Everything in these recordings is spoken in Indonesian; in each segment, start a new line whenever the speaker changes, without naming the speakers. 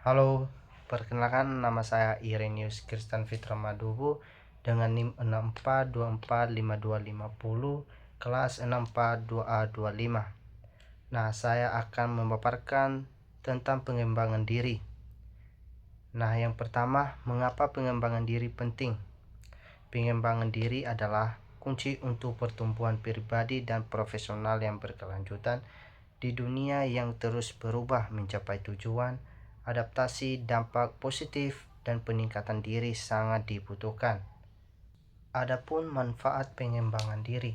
Halo, perkenalkan nama saya Irenius Kristan Fitra Madubu dengan NIM 64245250 kelas 642A25. Nah, saya akan memaparkan tentang pengembangan diri. Nah, yang pertama, mengapa pengembangan diri penting? Pengembangan diri adalah kunci untuk pertumbuhan pribadi dan profesional yang berkelanjutan di dunia yang terus berubah. Mencapai tujuan, adaptasi, dampak positif, dan peningkatan diri sangat dibutuhkan. Adapun manfaat pengembangan diri.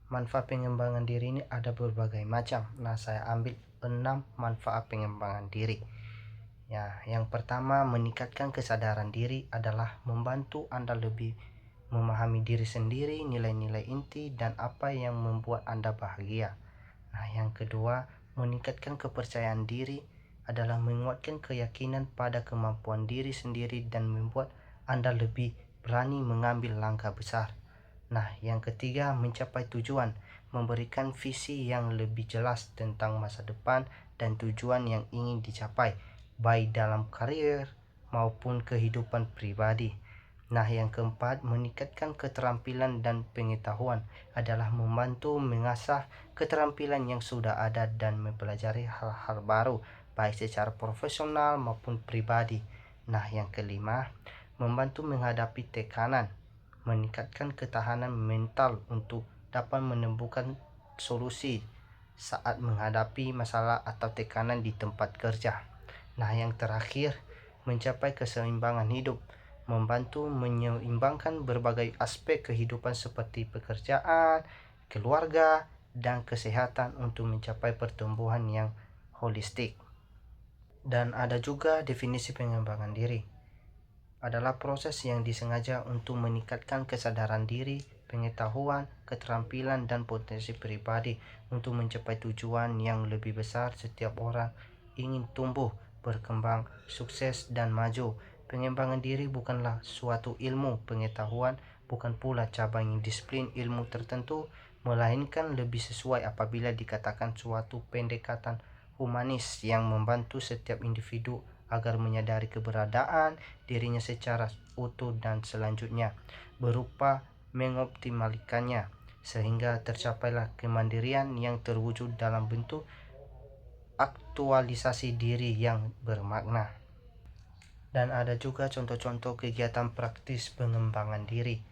Manfaat pengembangan diri ini ada berbagai macam. Nah, saya ambil 6 manfaat pengembangan diri. Ya, yang pertama, meningkatkan kesadaran diri adalah membantu Anda lebih memahami diri sendiri, nilai-nilai inti, dan apa yang membuat Anda bahagia. Nah, yang kedua, meningkatkan kepercayaan diri adalah menguatkan keyakinan pada kemampuan diri sendiri dan membuat Anda lebih berani mengambil langkah besar. Nah, yang ketiga, mencapai tujuan, memberikan visi yang lebih jelas tentang masa depan dan tujuan yang ingin dicapai, baik dalam karir maupun kehidupan pribadi. Nah, yang keempat, meningkatkan keterampilan dan pengetahuan adalah membantu mengasah keterampilan yang sudah ada dan mempelajari hal-hal baru, baik secara profesional maupun pribadi. Nah, yang kelima, membantu menghadapi tekanan, meningkatkan ketahanan mental untuk dapat menemukan solusi saat menghadapi masalah atau tekanan di tempat kerja. Nah, yang terakhir, mencapai keseimbangan hidup, membantu menyeimbangkan berbagai aspek kehidupan seperti pekerjaan, keluarga, dan kesehatan untuk mencapai pertumbuhan yang holistik. Dan ada juga definisi pengembangan diri. Adalah proses yang disengaja untuk meningkatkan kesadaran diri, pengetahuan, keterampilan, dan potensi pribadi untuk mencapai tujuan yang lebih besar. Setiap orang ingin tumbuh, berkembang, sukses, dan maju. Pengembangan diri bukanlah suatu ilmu pengetahuan, bukan pula cabang disiplin ilmu tertentu, melainkan lebih sesuai apabila dikatakan suatu pendekatan humanis yang membantu setiap individu agar menyadari keberadaan dirinya secara utuh dan selanjutnya berupa mengoptimalkannya sehingga tercapailah kemandirian yang terwujud dalam bentuk aktualisasi diri yang bermakna. Dan ada juga contoh-contoh kegiatan praktis pengembangan diri.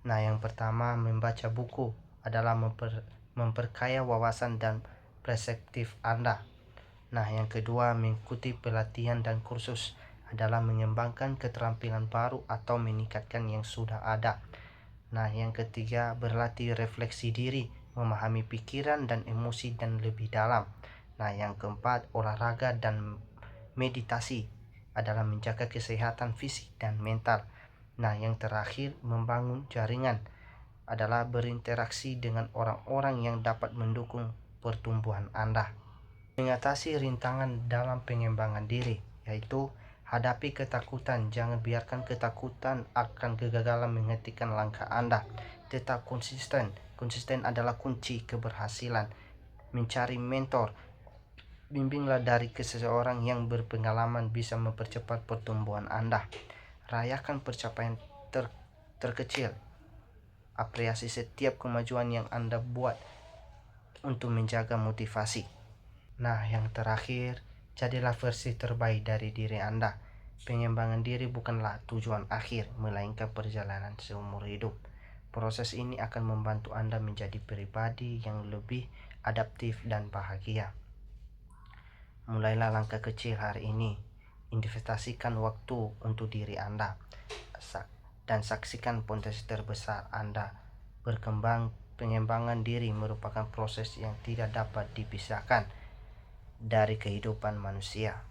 Nah, yang pertama, membaca buku adalah memperkaya wawasan dan perspektif Anda. Nah, yang kedua, mengikuti pelatihan dan kursus adalah mengembangkan keterampilan baru atau meningkatkan yang sudah ada. Nah, yang ketiga, berlatih refleksi diri, memahami pikiran dan emosi dan lebih dalam. Nah, yang keempat, olahraga dan meditasi adalah menjaga kesehatan fisik dan mental. Nah, yang terakhir, membangun jaringan adalah berinteraksi dengan orang-orang yang dapat mendukung pertumbuhan Anda. Mengatasi rintangan dalam pengembangan diri, yaitu hadapi ketakutan. Jangan biarkan ketakutan akan kegagalan menghentikan langkah Anda. Tetap konsisten. Konsisten adalah kunci keberhasilan. Mencari mentor. Bimbinglah dari seseorang yang berpengalaman bisa mempercepat pertumbuhan Anda. Rayakan pencapaian terkecil. Apresiasi setiap kemajuan yang Anda buat untuk menjaga motivasi. Nah, yang terakhir, jadilah versi terbaik dari diri Anda. Pengembangan diri bukanlah tujuan akhir, melainkan perjalanan seumur hidup. Proses ini akan membantu Anda menjadi pribadi yang lebih adaptif dan bahagia. Mulailah langkah kecil hari ini. Investasikan waktu untuk diri Anda dan saksikan potensi terbesar Anda berkembang. Pengembangan diri merupakan proses yang tidak dapat dipisahkan dari kehidupan manusia.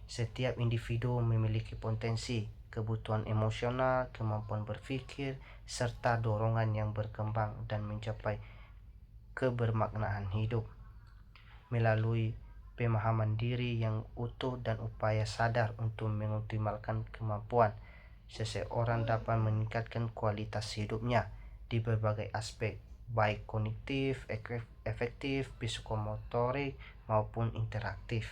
Setiap individu memiliki potensi, kebutuhan emosional, kemampuan berpikir, serta dorongan yang berkembang dan mencapai kebermaknaan hidup. Melalui pemahaman diri yang utuh dan upaya sadar untuk mengoptimalkan kemampuan, seseorang dapat meningkatkan kualitas hidupnya di berbagai aspek, baik kognitif, efektif, psikomotorik, maupun interaktif.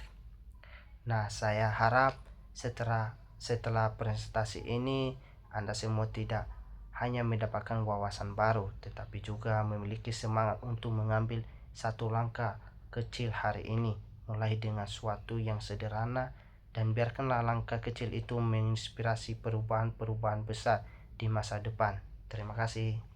Nah, saya harap setelah presentasi ini Anda semua tidak hanya mendapatkan wawasan baru, tetapi juga memiliki semangat untuk mengambil satu langkah kecil hari ini, mulai dengan suatu yang sederhana, dan biarkanlah langkah kecil itu menginspirasi perubahan-perubahan besar di masa depan. Terima kasih.